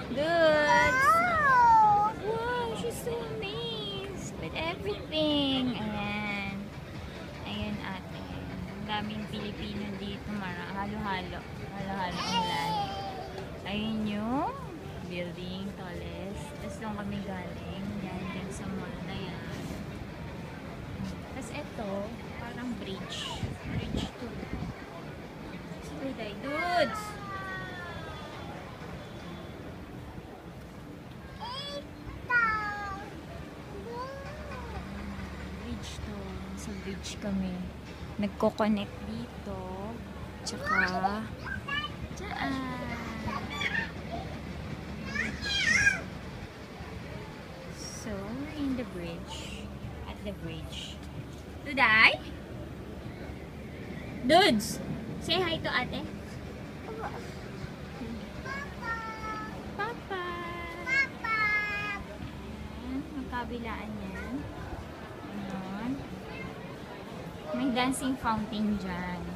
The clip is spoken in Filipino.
Dudes! Wow, she's so amazed with everything. Ayan. Ayan ate. Ang daming Pilipino dito. Halo-halo. Halo-halo ang lahi. Ayun yung building, tallest. Tapos doon kami galing. Yan, yan sa mall na yan. Tapos ito, parang bridge. Bridge 2. Dudes! Bridge to. Sa bridge kami. Nagko-connect dito. Tsaka, dyan. So, we're in the bridge. At the bridge. Duday? Dudes! Say hi to ate. Papa! Papa! Ayan, magkabilaan yan. Ayan. May dancing fountain dyan.